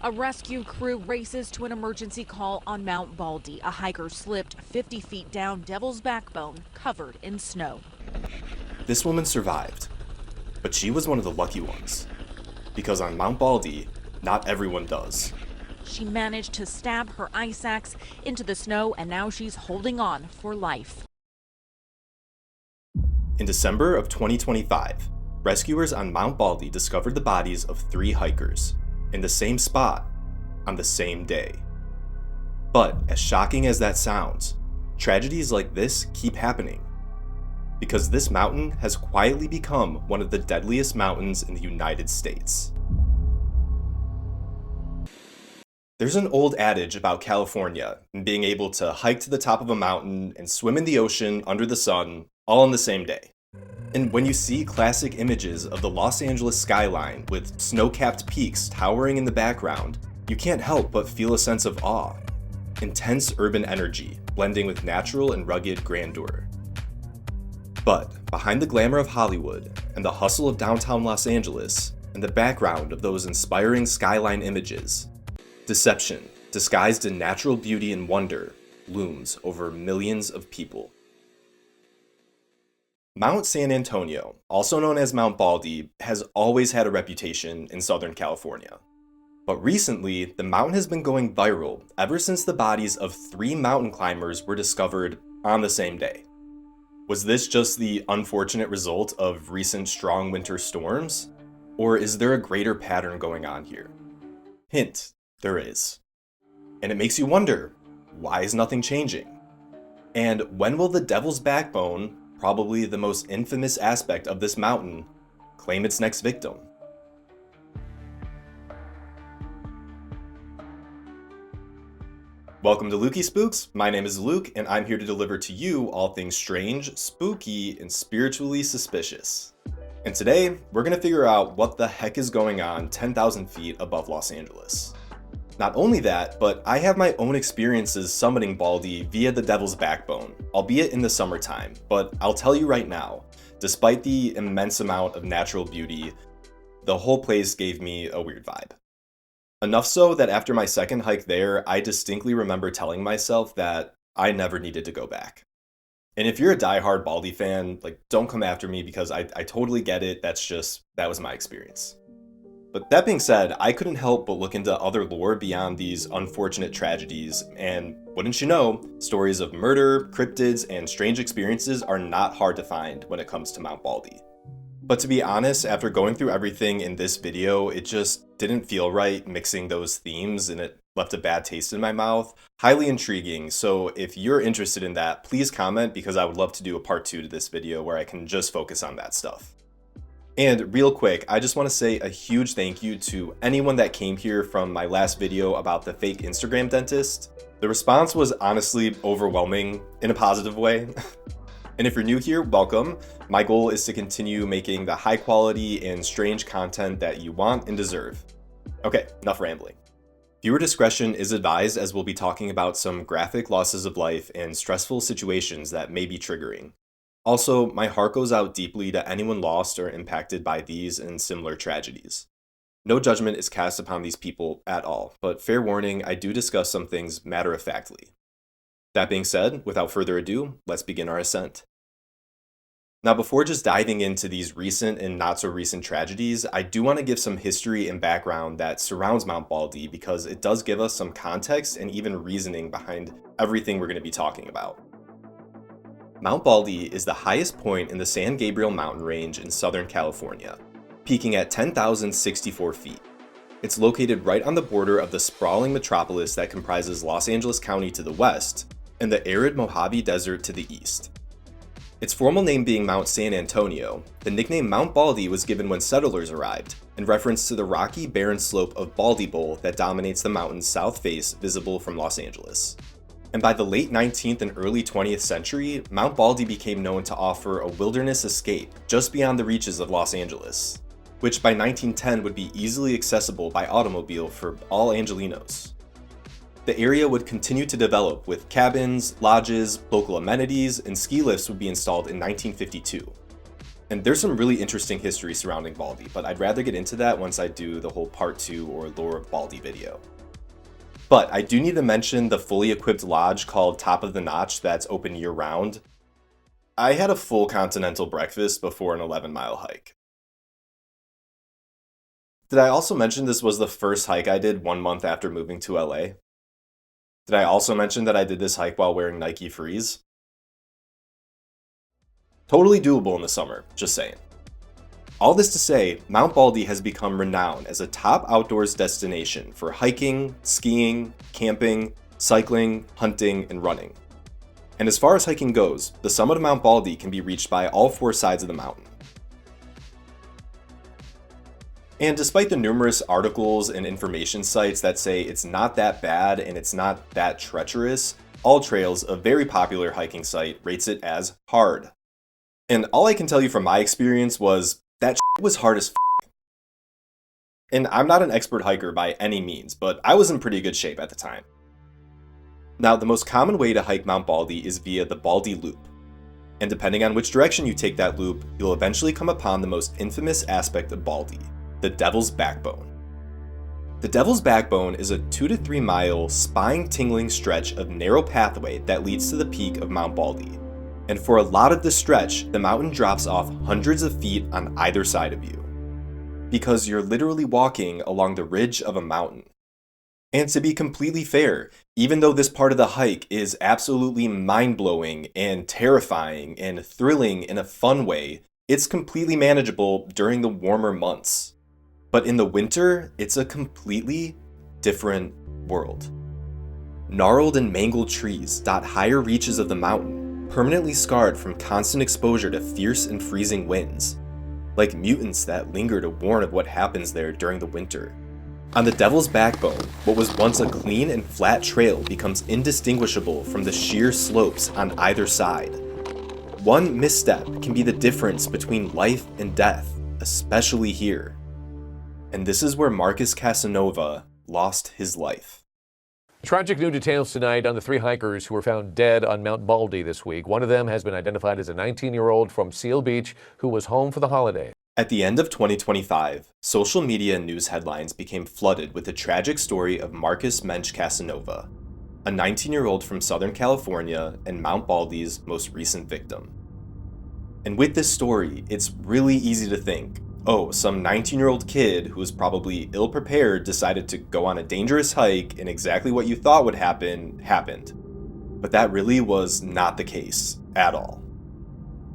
A rescue crew races to an emergency call on Mount Baldy. A hiker slipped 50 feet down Devil's Backbone, covered in snow. This woman survived, but she was one of the lucky ones. Because on Mount Baldy, not everyone does. She managed to stab her ice axe into the snow, and now she's holding on for life. In December of 2025, rescuers on Mount Baldy discovered the bodies of 3 hikers in the same spot on the same day. But as shocking as that sounds, tragedies like this keep happening. Because this mountain has quietly become one of the deadliest mountains in the United States. There's an old adage about California and being able to hike to the top of a mountain and swim in the ocean under the sun all on the same day. And when you see classic images of the Los Angeles skyline with snow-capped peaks towering in the background, you can't help but feel a sense of awe. Intense urban energy blending with natural and rugged grandeur. But behind the glamour of Hollywood and the hustle of downtown Los Angeles and the background of those inspiring skyline images, deception, disguised in natural beauty and wonder, looms over millions of people. Mount San Antonio, also known as Mount Baldy, has always had a reputation in Southern California. But recently, the mountain has been going viral ever since the bodies of 3 mountain climbers were discovered on the same day. Was this just the unfortunate result of recent strong winter storms? Or is there a greater pattern going on here? Hint, there is. And it makes you wonder, why is nothing changing? And when will the Devil's Backbone, probably the most infamous aspect of this mountain, claim its next victim? Welcome to LukieSpooks. My name is Luke, and I'm here to deliver to you all things strange, spooky, and spiritually suspicious. And today, we're going to figure out what the heck is going on 10,000 feet above Los Angeles. Not only that, but I have my own experiences summiting Baldy via the Devil's Backbone, albeit in the summertime, but I'll tell you right now, despite the immense amount of natural beauty, the whole place gave me a weird vibe. Enough so that after my second hike there, I distinctly remember telling myself that I never needed to go back. And if you're a diehard Baldy fan, don't come after me because I totally get it, that was my experience. But that being said, I couldn't help but look into other lore beyond these unfortunate tragedies, and wouldn't you know, stories of murder, cryptids, and strange experiences are not hard to find when it comes to Mount Baldy. But to be honest, after going through everything in this video, it just didn't feel right mixing those themes, and it left a bad taste in my mouth. Highly intriguing, so if you're interested in that, please comment because I would love to do a part 2 to this video where I can just focus on that stuff. And real quick, I just want to say a huge thank you to anyone that came here from my last video about the fake Instagram dentist. The response was honestly overwhelming in a positive way. And if you're new here, welcome. My goal is to continue making the high quality and strange content that you want and deserve. Okay, enough rambling. Viewer discretion is advised as we'll be talking about some graphic losses of life and stressful situations that may be triggering. Also, my heart goes out deeply to anyone lost or impacted by these and similar tragedies. No judgment is cast upon these people at all, but fair warning, I do discuss some things matter-of-factly. That being said, without further ado, let's begin our ascent. Now, before just diving into these recent and not-so-recent tragedies, I do want to give some history and background that surrounds Mount Baldy because it does give us some context and even reasoning behind everything we're going to be talking about. Mount Baldy is the highest point in the San Gabriel mountain range in Southern California, peaking at 10,064 feet. It's located right on the border of the sprawling metropolis that comprises Los Angeles County to the west and the arid Mojave Desert to the east. Its formal name being Mount San Antonio, the nickname Mount Baldy was given when settlers arrived, in reference to the rocky, barren slope of Baldy Bowl that dominates the mountain's south face visible from Los Angeles. And by the late 19th and early 20th century, Mount Baldy became known to offer a wilderness escape just beyond the reaches of Los Angeles, which by 1910 would be easily accessible by automobile for all Angelinos. The area would continue to develop with cabins, lodges, local amenities, and ski lifts would be installed in 1952. And there's some really interesting history surrounding Baldy, but I'd rather get into that once I do the whole part 2 or lore of Baldy video. But I do need to mention the fully equipped lodge called Top of the Notch that's open year-round. I had a full continental breakfast before an 11-mile hike. Did I also mention this was the first hike I did 1 month after moving to LA? Did I also mention that I did this hike while wearing Nike Frees? Totally doable in the summer, just saying. All this to say, Mount Baldy has become renowned as a top outdoors destination for hiking, skiing, camping, cycling, hunting, and running. And as far as hiking goes, the summit of Mount Baldy can be reached by all 4 sides of the mountain. And despite the numerous articles and information sites that say it's not that bad and it's not that treacherous, All Trails, a very popular hiking site, rates it as hard. And all I can tell you from my experience was that was hard as f***. And I'm not an expert hiker by any means, but I was in pretty good shape at the time. Now, the most common way to hike Mount Baldy is via the Baldy Loop. And depending on which direction you take that loop, you'll eventually come upon the most infamous aspect of Baldy, the Devil's Backbone. The Devil's Backbone is a 2 to 3 mile, spine-tingling stretch of narrow pathway that leads to the peak of Mount Baldy. And for a lot of this stretch, the mountain drops off hundreds of feet on either side of you. Because you're literally walking along the ridge of a mountain. And to be completely fair, even though this part of the hike is absolutely mind-blowing and terrifying and thrilling in a fun way, it's completely manageable during the warmer months. But in the winter, it's a completely different world. Gnarled and mangled trees dot higher reaches of the mountain, permanently scarred from constant exposure to fierce and freezing winds, like mutants that linger to warn of what happens there during the winter. On the Devil's Backbone, what was once a clean and flat trail becomes indistinguishable from the sheer slopes on either side. One misstep can be the difference between life and death, especially here. And this is where Marcus Casanova lost his life. Tragic new details tonight on the 3 hikers who were found dead on Mount Baldy this week. One of them has been identified as a 19-year-old from Seal Beach who was home for the holiday. At the end of 2025, social media and news headlines became flooded with the tragic story of Marcus Mensch Casanova, a 19-year-old from Southern California and Mount Baldy's most recent victim. And with this story, it's really easy to think, oh, some 19-year-old kid who was probably ill-prepared decided to go on a dangerous hike and exactly what you thought would happen, happened. But that really was not the case at all.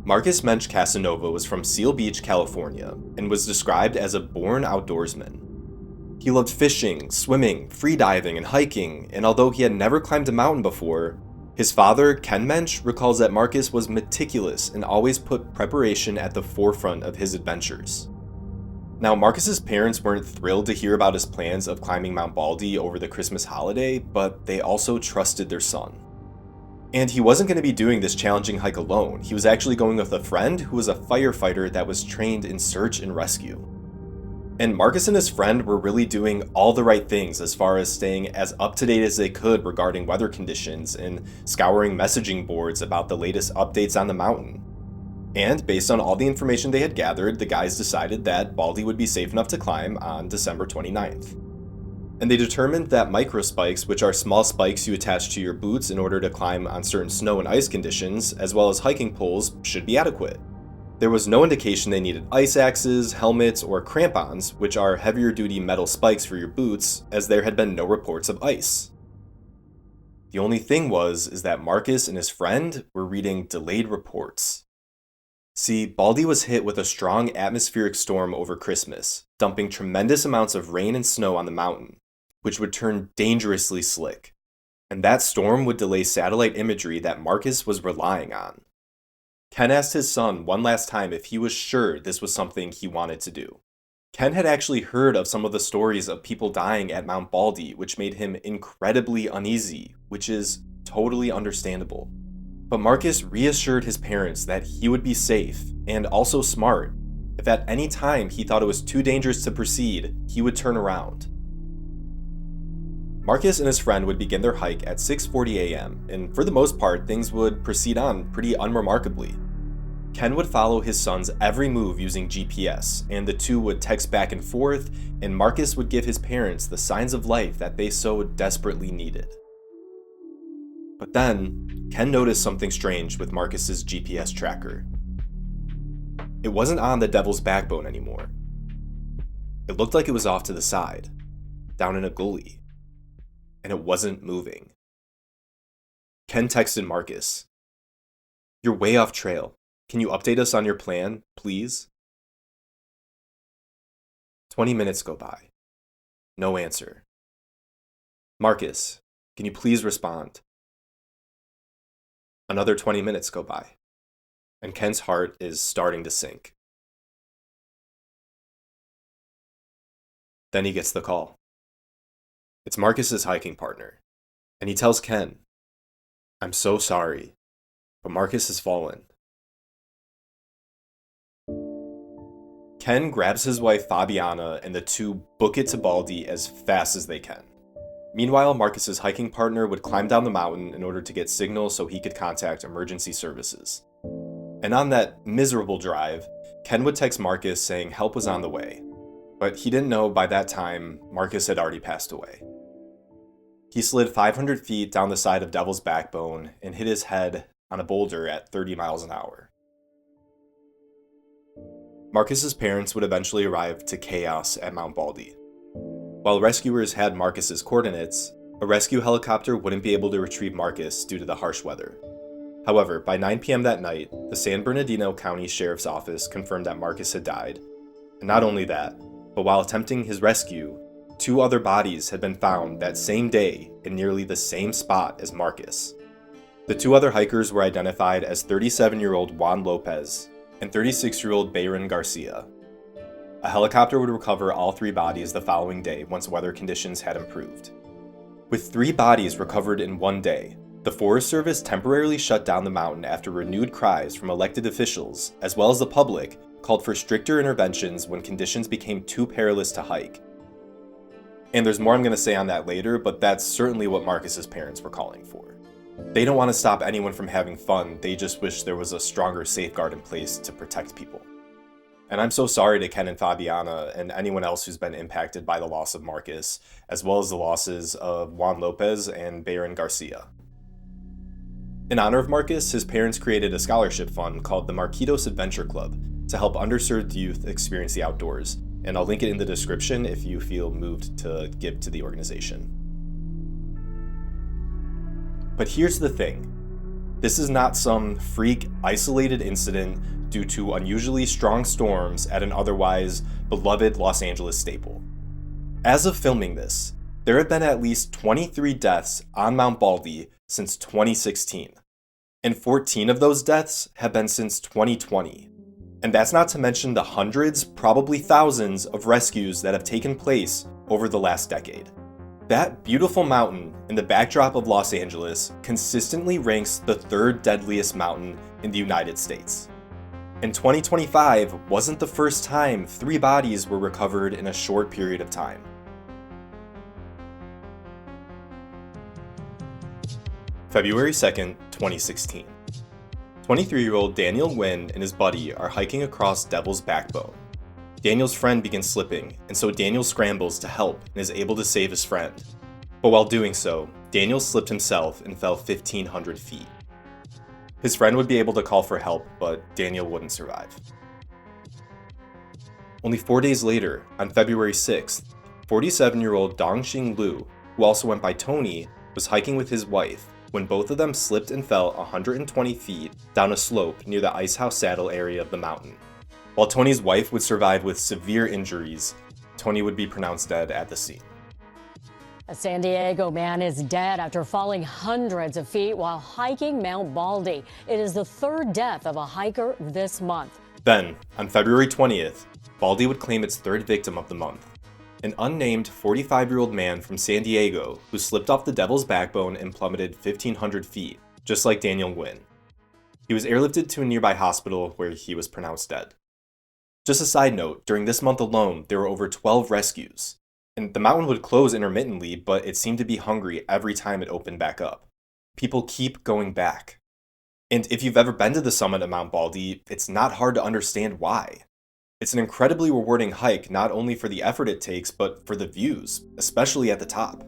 Marcus Mensch Casanova was from Seal Beach, California, and was described as a born outdoorsman. He loved fishing, swimming, freediving, and hiking, and although he had never climbed a mountain before, his father, Ken Mensch, recalls that Marcus was meticulous and always put preparation at the forefront of his adventures. Now, Marcus's parents weren't thrilled to hear about his plans of climbing Mount Baldy over the Christmas holiday, but they also trusted their son. And he wasn't going to be doing this challenging hike alone. He was actually going with a friend who was a firefighter that was trained in search and rescue. And Marcus and his friend were really doing all the right things as far as staying as up to date as they could regarding weather conditions and scouring messaging boards about the latest updates on the mountain. And based on all the information they had gathered, the guys decided that Baldy would be safe enough to climb on December 29th. And they determined that microspikes, which are small spikes you attach to your boots in order to climb on certain snow and ice conditions, as well as hiking poles, should be adequate. There was no indication they needed ice axes, helmets, or crampons, which are heavier duty metal spikes for your boots, as there had been no reports of ice. The only thing is that Marcus and his friend were reading delayed reports. See, Baldy was hit with a strong atmospheric storm over Christmas, dumping tremendous amounts of rain and snow on the mountain, which would turn dangerously slick. And that storm would delay satellite imagery that Marcus was relying on. Ken asked his son one last time if he was sure this was something he wanted to do. Ken had actually heard of some of the stories of people dying at Mount Baldy, which made him incredibly uneasy, which is totally understandable. But Marcus reassured his parents that he would be safe, and also smart. If at any time he thought it was too dangerous to proceed, he would turn around. Marcus and his friend would begin their hike at 6:40 a.m., and for the most part, things would proceed on pretty unremarkably. Ken would follow his son's every move using GPS, and the two would text back and forth, and Marcus would give his parents the signs of life that they so desperately needed. But then, Ken noticed something strange with Marcus's GPS tracker. It wasn't on the Devil's Backbone anymore. It looked like it was off to the side, down in a gully, and it wasn't moving. Ken texted Marcus, "You're way off trail. Can you update us on your plan, please?" 20 minutes go by. No answer. "Marcus, can you please respond?" Another 20 minutes go by, and Ken's heart is starting to sink. Then he gets the call. It's Marcus's hiking partner, and he tells Ken, "I'm so sorry, but Marcus has fallen." Ken grabs his wife Fabiana and the two book it to Baldy as fast as they can. Meanwhile, Marcus's hiking partner would climb down the mountain in order to get signal so he could contact emergency services. And on that miserable drive, Ken would text Marcus saying help was on the way, but he didn't know by that time Marcus had already passed away. He slid 500 feet down the side of Devil's Backbone and hit his head on a boulder at 30 miles an hour. Marcus's parents would eventually arrive to chaos at Mount Baldy. While rescuers had Marcus's coordinates, a rescue helicopter wouldn't be able to retrieve Marcus due to the harsh weather. However, by 9 p.m. that night, the San Bernardino County Sheriff's Office confirmed that Marcus had died. And not only that, but while attempting his rescue, 2 other bodies had been found that same day in nearly the same spot as Marcus. The 2 other hikers were identified as 37-year-old Juan Lopez and 36-year-old Bayron Garcia. A helicopter would recover all 3 bodies the following day once weather conditions had improved. With 3 bodies recovered in one day, the Forest Service temporarily shut down the mountain after renewed cries from elected officials, as well as the public, called for stricter interventions when conditions became too perilous to hike. And there's more I'm going to say on that later, but that's certainly what Marcus's parents were calling for. They don't want to stop anyone from having fun, they just wish there was a stronger safeguard in place to protect people. And I'm so sorry to Ken and Fabiana and anyone else who's been impacted by the loss of Marcus, as well as the losses of Juan Lopez and Bayron Garcia. In honor of Marcus, his parents created a scholarship fund called the Marquitos Adventure Club to help underserved youth experience the outdoors, and I'll link it in the description if you feel moved to give to the organization. But here's the thing. This is not some freak, isolated incident due to unusually strong storms at an otherwise beloved Los Angeles staple. As of filming this, there have been at least 23 deaths on Mount Baldy since 2016, and 14 of those deaths have been since 2020. And that's not to mention the hundreds, probably thousands, of rescues that have taken place over the last decade. That beautiful mountain in the backdrop of Los Angeles consistently ranks the 3rd deadliest mountain in the United States. And 2025 wasn't the first time 3 bodies were recovered in a short period of time. February 2nd, 2016. 23-year-old Daniel Nguyen and his buddy are hiking across Devil's Backbone. Daniel's friend begins slipping, and so Daniel scrambles to help and is able to save his friend. But while doing so, Daniel slipped himself and fell 1,500 feet. His friend would be able to call for help, but Daniel wouldn't survive. Only 4 days later, on February 6th, 47-year-old Dongxing Liu, who also went by Tony, was hiking with his wife when both of them slipped and fell 120 feet down a slope near the Icehouse Saddle area of the mountain. While Tony's wife would survive with severe injuries, Tony would be pronounced dead at the scene. A San Diego man is dead after falling hundreds of feet while hiking Mount Baldy. It is the 3rd death of a hiker this month. Then, on February 20th, Baldy would claim its 3rd victim of the month. An unnamed 45-year-old man from San Diego who slipped off the Devil's Backbone and plummeted 1,500 feet, just like Daniel Nguyen. He was airlifted to a nearby hospital where he was pronounced dead. Just a side note, during this month alone, there were over 12 rescues. And the mountain would close intermittently, but it seemed to be hungry every time it opened back up. People keep going back. And if you've ever been to the summit of Mount Baldy, it's not hard to understand why. It's an incredibly rewarding hike, not only for the effort it takes, but for the views, especially at the top.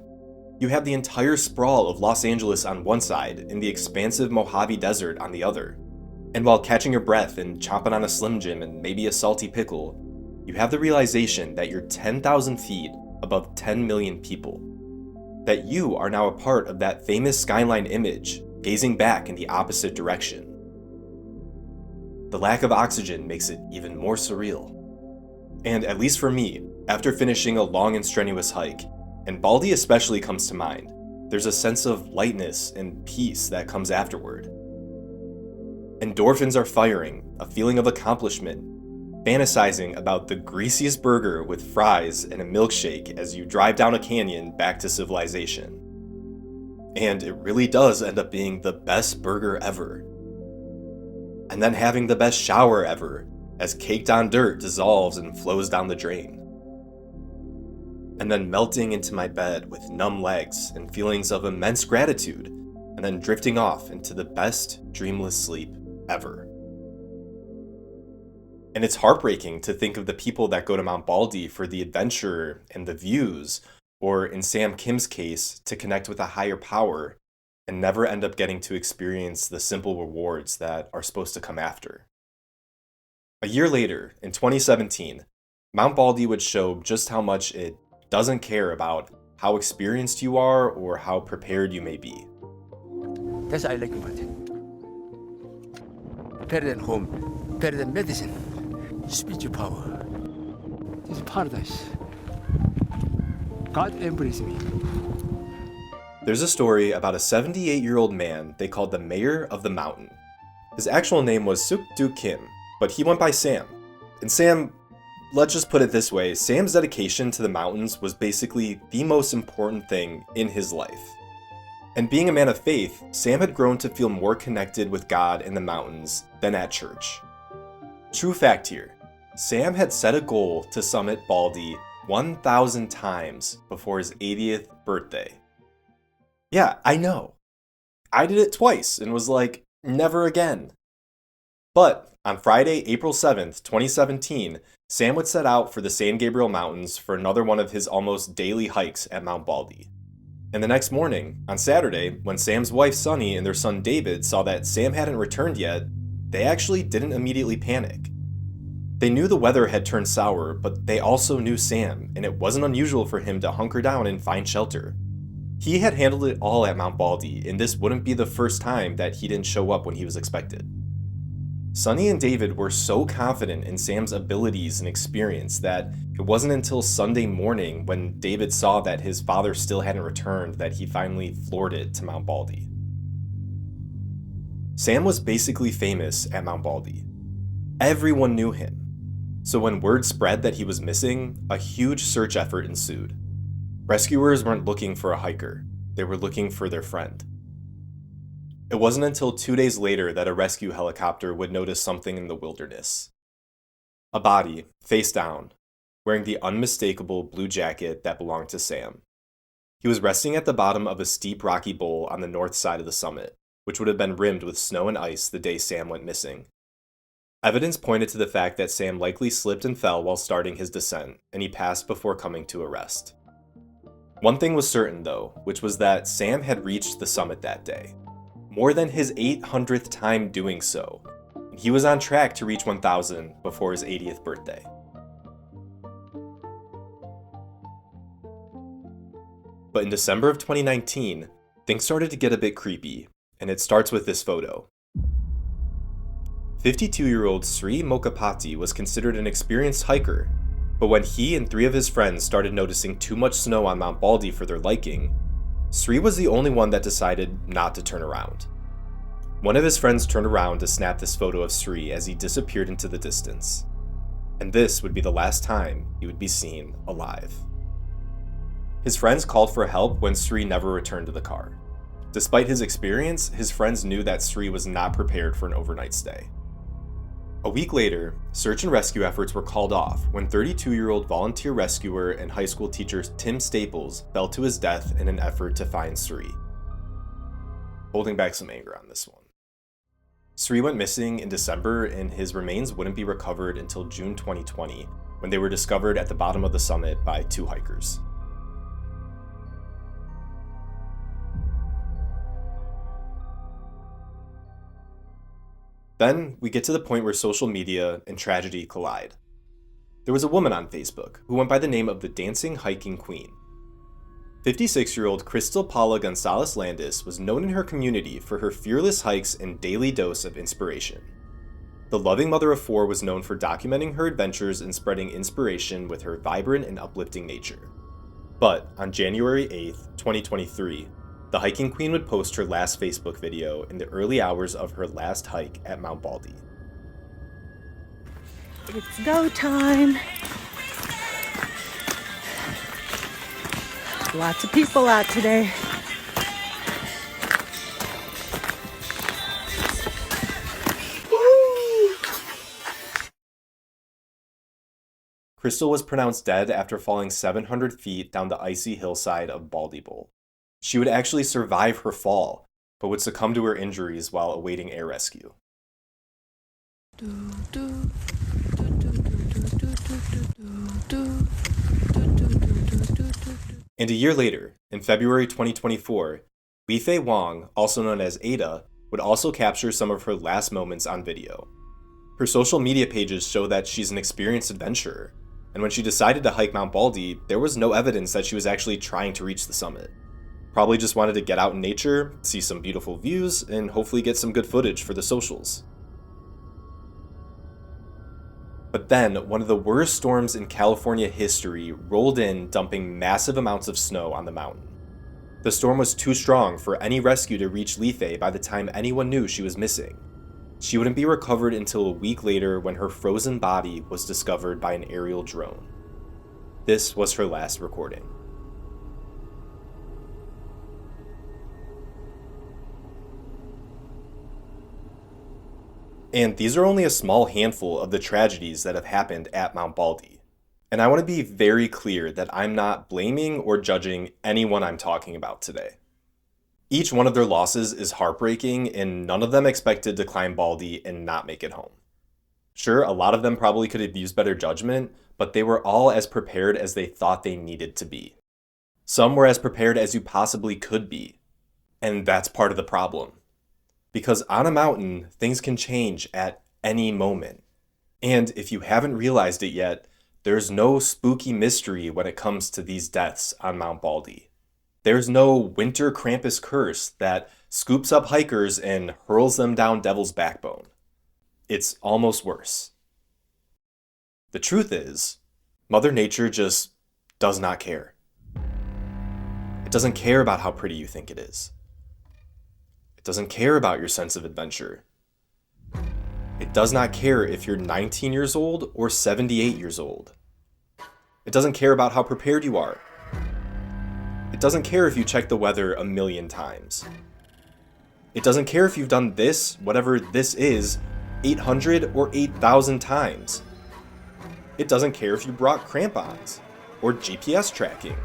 You have the entire sprawl of Los Angeles on one side and the expansive Mojave Desert on the other. And while catching your breath and chomping on a Slim Jim and maybe a salty pickle, you have the realization that you're 10,000 feet above 10 million people. That you are now a part of that famous skyline image, gazing back in the opposite direction. The lack of oxygen makes it even more surreal. And at least for me, after finishing a long and strenuous hike, and Baldy especially comes to mind, there's a sense of lightness and peace that comes afterward. Endorphins are firing, a feeling of accomplishment, fantasizing about the greasiest burger with fries and a milkshake as you drive down a canyon back to civilization. And it really does end up being the best burger ever. And then having the best shower ever, as caked on dirt dissolves and flows down the drain. And then melting into my bed with numb legs and feelings of immense gratitude, and then drifting off into the best dreamless sleep ever. And it's heartbreaking to think of the people that go to Mount Baldy for the adventure and the views, or in Sam Kim's case, to connect with a higher power, and never end up getting to experience the simple rewards that are supposed to come after. A year later, in 2017, Mount Baldy would show just how much it doesn't care about how experienced you are or how prepared you may be. That's what I like about it. Better than home, better than medicine. Spiritual power. This is paradise. God embraced me. There's a story about a 78-year-old man they called the Mayor of the Mountain. His actual name was Suk Du Kim, but he went by Sam. And Sam, let's just put it this way, Sam's dedication to the mountains was basically the most important thing in his life. And being a man of faith, Sam had grown to feel more connected with God in the mountains than at church. True fact here, Sam had set a goal to summit Baldy 1,000 times before his 80th birthday. Yeah, I know. I did it twice and was like, never again. But on Friday, April 7th, 2017, Sam would set out for the San Gabriel Mountains for another one of his almost daily hikes at Mount Baldy. And the next morning, on Saturday, when Sam's wife Sunny and their son David saw that Sam hadn't returned yet, they actually didn't immediately panic. They knew the weather had turned sour, but they also knew Sam, and it wasn't unusual for him to hunker down and find shelter. He had handled it all at Mount Baldy, and this wouldn't be the first time that he didn't show up when he was expected. Sunny and David were so confident in Sam's abilities and experience that it wasn't until Sunday morning when David saw that his father still hadn't returned that he finally floored it to Mount Baldy. Sam was basically famous at Mount Baldy. Everyone knew him. So when word spread that he was missing, a huge search effort ensued. Rescuers weren't looking for a hiker, they were looking for their friend. It wasn't until 2 days later that a rescue helicopter would notice something in the wilderness. A body, face down, wearing the unmistakable blue jacket that belonged to Sam. He was resting at the bottom of a steep rocky bowl on the north side of the summit, which would have been rimmed with snow and ice the day Sam went missing. Evidence pointed to the fact that Sam likely slipped and fell while starting his descent, and he passed before coming to a rest. One thing was certain though, which was that Sam had reached the summit that day. More than his 800th time doing so. He was on track to reach 1,000 before his 80th birthday. But in December of 2019, things started to get a bit creepy, and it starts with this photo. 52-year-old Sri Mokapati was considered an experienced hiker, but when he and 3 of his friends started noticing too much snow on Mount Baldy for their liking, Sri was the only one that decided not to turn around. One of his friends turned around to snap this photo of Sri as he disappeared into the distance. And this would be the last time he would be seen alive. His friends called for help when Sri never returned to the car. Despite his experience, his friends knew that Sri was not prepared for an overnight stay. A week later, search and rescue efforts were called off when 32-year-old volunteer rescuer and high school teacher Tim Staples fell to his death in an effort to find Sri. Holding back some anger on this one. Sri went missing in December, and his remains wouldn't be recovered until June 2020, when they were discovered at the bottom of the summit by 2 hikers. Then we get to the point where social media and tragedy collide. There was a woman on Facebook who went by the name of the Dancing Hiking Queen. 56-year-old Crystal Paula Gonzalez Landis was known in her community for her fearless hikes and daily dose of inspiration. The loving mother of 4 was known for documenting her adventures and spreading inspiration with her vibrant and uplifting nature. But on January 8th, 2023, the hiking queen would post her last Facebook video in the early hours of her last hike at Mount Baldy. It's go time. Lots of people out today. Woo! Crystal was pronounced dead after falling 700 feet down the icy hillside of Baldy Bowl. She would actually survive her fall, but would succumb to her injuries while awaiting air rescue. And a year later, in February 2024, Weifei Wang, also known as Ada, would also capture some of her last moments on video. Her social media pages show that she's an experienced adventurer, and when she decided to hike Mount Baldy, there was no evidence that she was actually trying to reach the summit. Probably just wanted to get out in nature, see some beautiful views, and hopefully get some good footage for the socials. But then, one of the worst storms in California history rolled in, dumping massive amounts of snow on the mountain. The storm was too strong for any rescue to reach Weifei by the time anyone knew she was missing. She wouldn't be recovered until a week later when her frozen body was discovered by an aerial drone. This was her last recording. And these are only a small handful of the tragedies that have happened at Mount Baldy. And I want to be very clear that I'm not blaming or judging anyone I'm talking about today. Each one of their losses is heartbreaking, and none of them expected to climb Baldy and not make it home. Sure, a lot of them probably could have used better judgment, but they were all as prepared as they thought they needed to be. Some were as prepared as you possibly could be. And that's part of the problem. Because on a mountain, things can change at any moment. And if you haven't realized it yet, there's no spooky mystery when it comes to these deaths on Mount Baldy. There's no winter Krampus curse that scoops up hikers and hurls them down Devil's Backbone. It's almost worse. The truth is, Mother Nature just does not care. It doesn't care about how pretty you think it is. It doesn't care about your sense of adventure. It does not care if you're 19 years old or 78 years old. It doesn't care about how prepared you are. It doesn't care if you check the weather 1,000,000 times. It doesn't care if you've done this, whatever this is, 800 or 8,000 times. It doesn't care if you brought crampons or GPS tracking.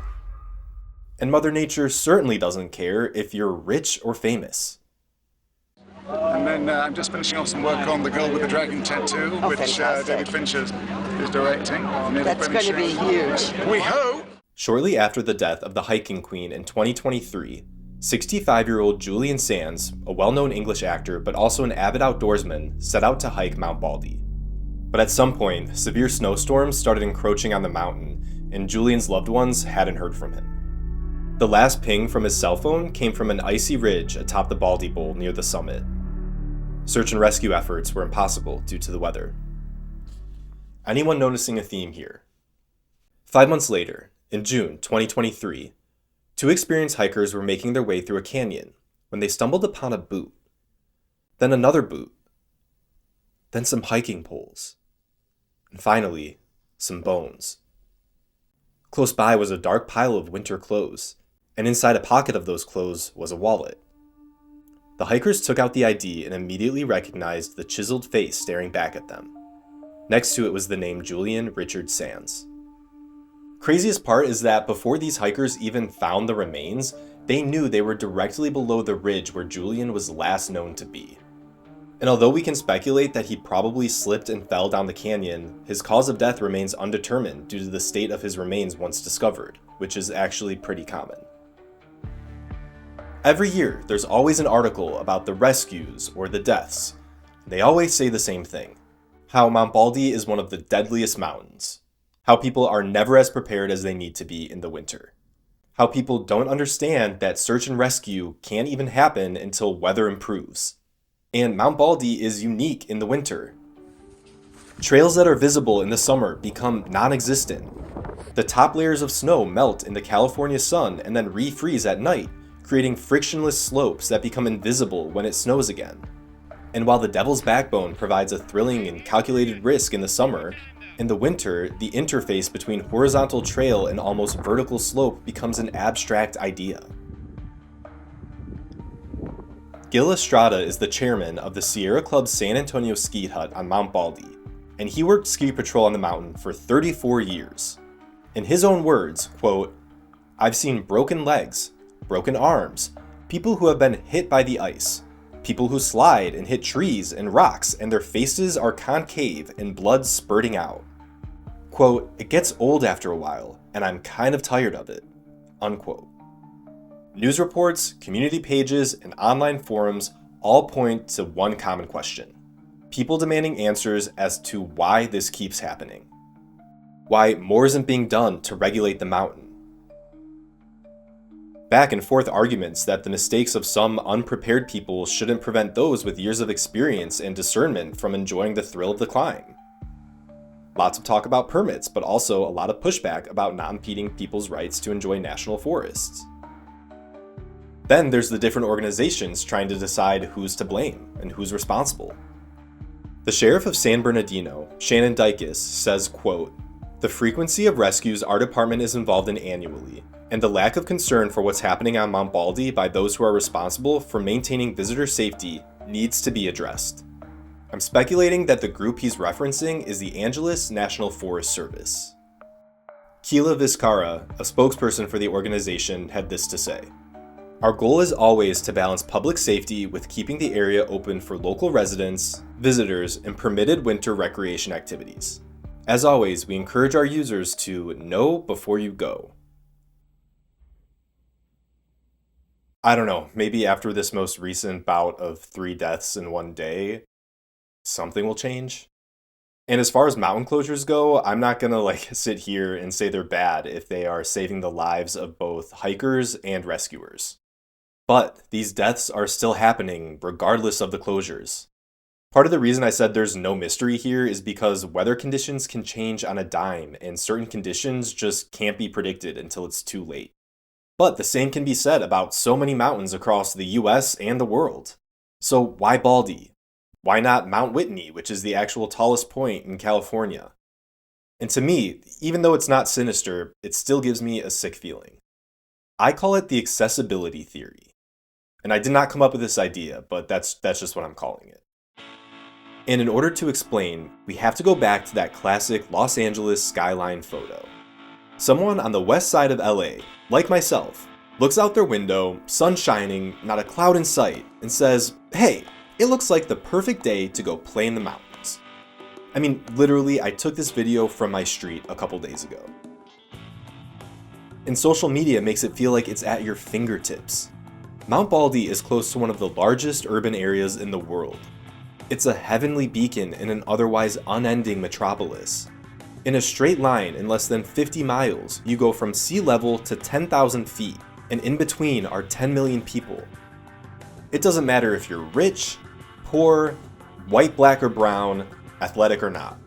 And Mother Nature certainly doesn't care if you're rich or famous. And then I'm just finishing off some work on The Girl with the Dragon Tattoo, which David Fincher is directing. That's going to be huge. We hope! Shortly after the death of the hiking queen in 2023, 65-year-old Julian Sands, a well-known English actor but also an avid outdoorsman, set out to hike Mount Baldy. But at some point, severe snowstorms started encroaching on the mountain, and Julian's loved ones hadn't heard from him. The last ping from his cell phone came from an icy ridge atop the Baldy Bowl near the summit. Search and rescue efforts were impossible due to the weather. Anyone noticing a theme here? 5 months later, in June 2023, 2 experienced hikers were making their way through a canyon when they stumbled upon a boot, then another boot, then some hiking poles, and finally, some bones. Close by was a dark pile of winter clothes, and inside a pocket of those clothes was a wallet. The hikers took out the ID and immediately recognized the chiseled face staring back at them. Next to it was the name Julian Richard Sands. Craziest part is that before these hikers even found the remains, they knew they were directly below the ridge where Julian was last known to be. And although we can speculate that he probably slipped and fell down the canyon, his cause of death remains undetermined due to the state of his remains once discovered, which is actually pretty common. Every year, there's always an article about the rescues or the deaths. They always say the same thing: how Mount Baldy is one of the deadliest mountains, how people are never as prepared as they need to be in the winter, how people don't understand that search and rescue can't even happen until weather improves. And Mount Baldy is unique in the winter. Trails that are visible in the summer become non-existent. The top layers of snow melt in the California sun and then refreeze at night, creating frictionless slopes that become invisible when it snows again. And while the Devil's Backbone provides a thrilling and calculated risk in the summer, in the winter, the interface between horizontal trail and almost vertical slope becomes an abstract idea. Gil Estrada is the chairman of the Sierra Club San Antonio Ski Hut on Mount Baldy, and he worked ski patrol on the mountain for 34 years. In his own words, quote, "I've seen broken legs, broken arms, people who have been hit by the ice, people who slide and hit trees and rocks and their faces are concave and blood spurting out. Quote, it gets old after a while, and I'm kind of tired of it." Unquote. News reports, community pages, and online forums all point to one common question: people demanding answers as to why this keeps happening. Why more isn't being done to regulate the mountain. Back and forth arguments that the mistakes of some unprepared people shouldn't prevent those with years of experience and discernment from enjoying the thrill of the climb. Lots of talk about permits, but also a lot of pushback about not impeding people's rights to enjoy national forests. Then there's the different organizations trying to decide who's to blame and who's responsible. The sheriff of San Bernardino, Shannon Dykes, says, quote, "The frequency of rescues our department is involved in annually, and the lack of concern for what's happening on Mount Baldy by those who are responsible for maintaining visitor safety needs to be addressed." I'm speculating that the group he's referencing is the Angeles National Forest Service. Keila Vizcarra, a spokesperson for the organization, had this to say: "Our goal is always to balance public safety with keeping the area open for local residents, visitors, and permitted winter recreation activities. As always, we encourage our users to know before you go." I don't know, maybe after this most recent bout of 3 deaths in one day, something will change. And as far as mountain closures go, I'm not gonna sit here and say they're bad if they are saving the lives of both hikers and rescuers. But these deaths are still happening regardless of the closures. Part of the reason I said there's no mystery here is because weather conditions can change on a dime, and certain conditions just can't be predicted until it's too late. But the same can be said about so many mountains across the US and the world. So why Baldy? Why not Mount Whitney, which is the actual tallest point in California? And to me, even though it's not sinister, it still gives me a sick feeling. I call it the accessibility theory. And I did not come up with this idea, but that's just what I'm calling it. And in order to explain, we have to go back to that classic Los Angeles skyline photo. Someone on the west side of LA, like myself, looks out their window, sun shining, not a cloud in sight, and says, "Hey, it looks like the perfect day to go play in the mountains." I mean, literally, I took this video from my street a couple days ago. And social media makes it feel like it's at your fingertips. Mount Baldy is close to one of the largest urban areas in the world. It's a heavenly beacon in an otherwise unending metropolis. In a straight line in less than 50 miles, you go from sea level to 10,000 feet, and in between are 10 million people. It doesn't matter if you're rich, poor, white, black, or brown, athletic or not.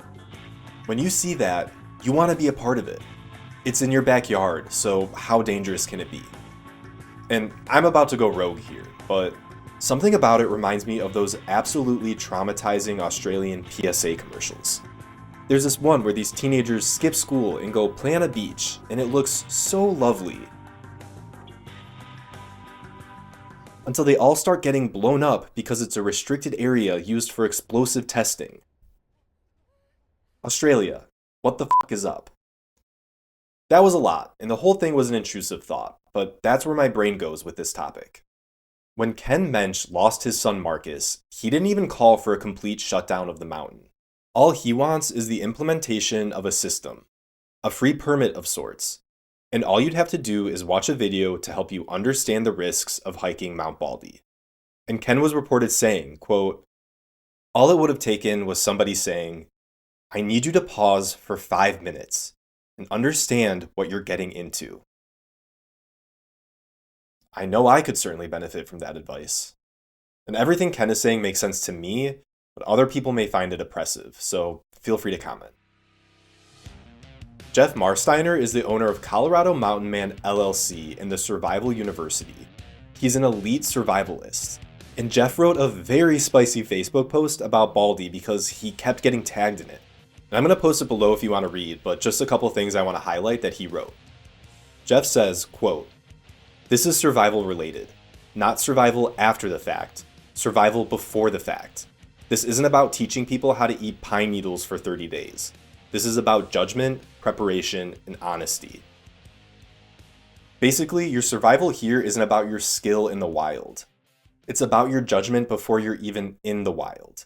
When you see that, you want to be a part of it. It's in your backyard, so how dangerous can it be? And I'm about to go rogue here, but something about it reminds me of those absolutely traumatizing Australian PSA commercials. There's this one where these teenagers skip school and go play on a beach, and it looks so lovely. Until they all start getting blown up because it's a restricted area used for explosive testing. Australia, what the fuck is up? That was a lot, and the whole thing was an intrusive thought, but that's where my brain goes with this topic. When Ken Mensch lost his son Marcus, he didn't even call for a complete shutdown of the mountain. All he wants is the implementation of a system, a free permit of sorts. And all you'd have to do is watch a video to help you understand the risks of hiking Mount Baldy. And Ken was reported saying, quote, "All it would have taken was somebody saying, 'I need you to pause for 5 minutes and understand what you're getting into.'" I know I could certainly benefit from that advice. And everything Ken is saying makes sense to me, but other people may find it oppressive, so feel free to comment. Jeff Marsteiner is the owner of Colorado Mountain Man LLC and the Survival University. He's an elite survivalist. And Jeff wrote a very spicy Facebook post about Baldy because he kept getting tagged in it. And I'm going to post it below if you want to read, but just a couple things I want to highlight that he wrote. Jeff says, quote, "This is survival related, not survival after the fact, survival before the fact. This isn't about teaching people how to eat pine needles for 30 days. This is about judgment, preparation, and honesty." Basically, your survival here isn't about your skill in the wild. It's about your judgment before you're even in the wild.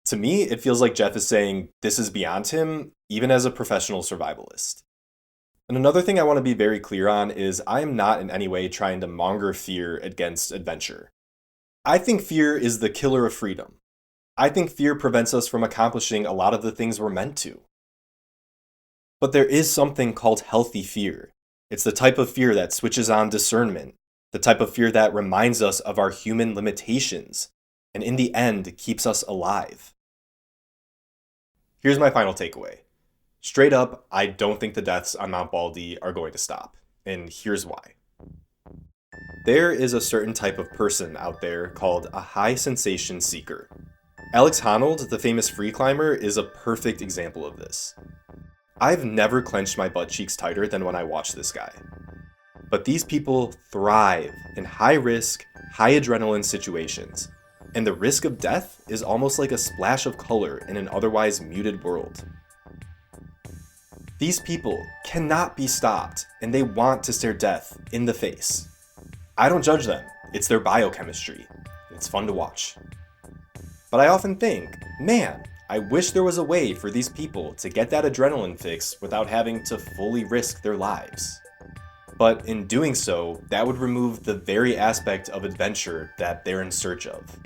To me, it feels like Jeff is saying this is beyond him, even as a professional survivalist. And another thing I want to be very clear on is I am not in any way trying to monger fear against adventure. I think fear is the killer of freedom. I think fear prevents us from accomplishing a lot of the things we're meant to. But there is something called healthy fear. It's the type of fear that switches on discernment, the type of fear that reminds us of our human limitations, and in the end keeps us alive. Here's my final takeaway. Straight up, I don't think the deaths on Mount Baldy are going to stop, and here's why. There is a certain type of person out there called a high sensation seeker. Alex Honnold, the famous free climber, is a perfect example of this. I've never clenched my butt cheeks tighter than when I watch this guy. But these people thrive in high-risk, high-adrenaline situations, and the risk of death is almost like a splash of color in an otherwise muted world. These people cannot be stopped, and they want to stare death in the face. I don't judge them. It's their biochemistry. It's fun to watch. But I often think, man, I wish there was a way for these people to get that adrenaline fix without having to fully risk their lives. But in doing so, that would remove the very aspect of adventure that they're in search of.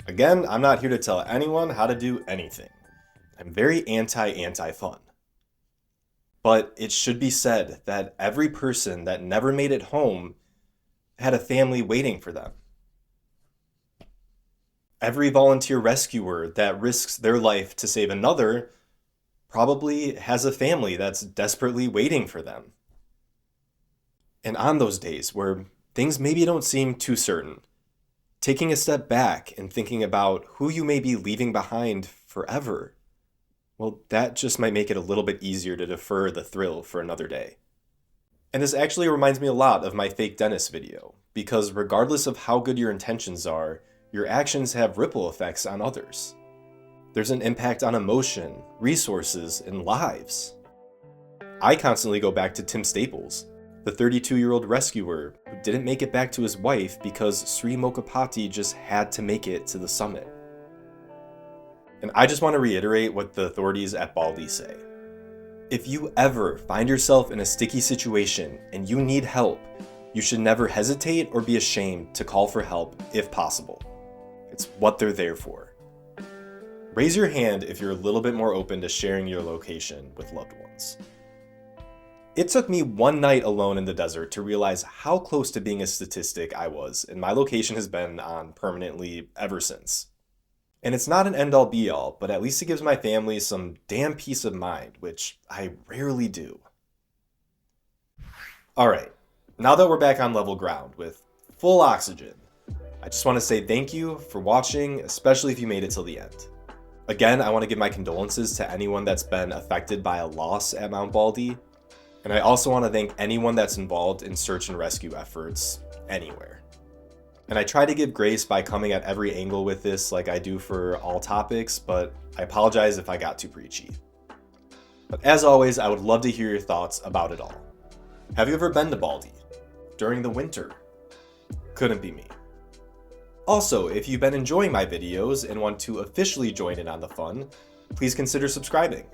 Again, I'm not here to tell anyone how to do anything. I'm very anti-fun. But it should be said that every person that never made it home had a family waiting for them. Every volunteer rescuer that risks their life to save another probably has a family that's desperately waiting for them. And on those days where things maybe don't seem too certain, taking a step back and thinking about who you may be leaving behind forever, well, that just might make it a little bit easier to defer the thrill for another day. And this actually reminds me a lot of my fake dentist video, because regardless of how good your intentions are, your actions have ripple effects on others. There's an impact on emotion, resources, and lives. I constantly go back to Tim Staples, the 32-year-old rescuer who didn't make it back to his wife because Sri Mokapati just had to make it to the summit. And I just want to reiterate what the authorities at Baldy say. If you ever find yourself in a sticky situation and you need help, you should never hesitate or be ashamed to call for help if possible. It's what they're there for. Raise your hand if you're a little bit more open to sharing your location with loved ones. It took me one night alone in the desert to realize how close to being a statistic I was, and my location has been on permanently ever since. And it's not an end-all be-all, but at least it gives my family some damn peace of mind, which I rarely do. Alright, now that we're back on level ground with full oxygen, I just want to say thank you for watching, especially if you made it till the end. Again, I want to give my condolences to anyone that's been affected by a loss at Mount Baldy. And I also want to thank anyone that's involved in search and rescue efforts anywhere. And I try to give grace by coming at every angle with this like I do for all topics, but I apologize if I got too preachy. But as always, I would love to hear your thoughts about it all. Have you ever been to Baldy? During the winter? Couldn't be me. Also, if you've been enjoying my videos and want to officially join in on the fun, please consider subscribing.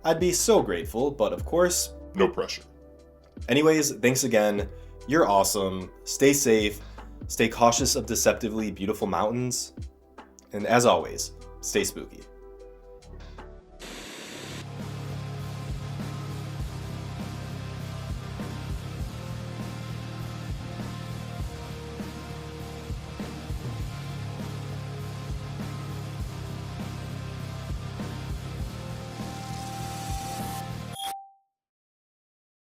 I'd be so grateful, but of course, no pressure. Anyways, thanks again. You're awesome. Stay safe. Stay cautious of deceptively beautiful mountains. And as always, stay spooky.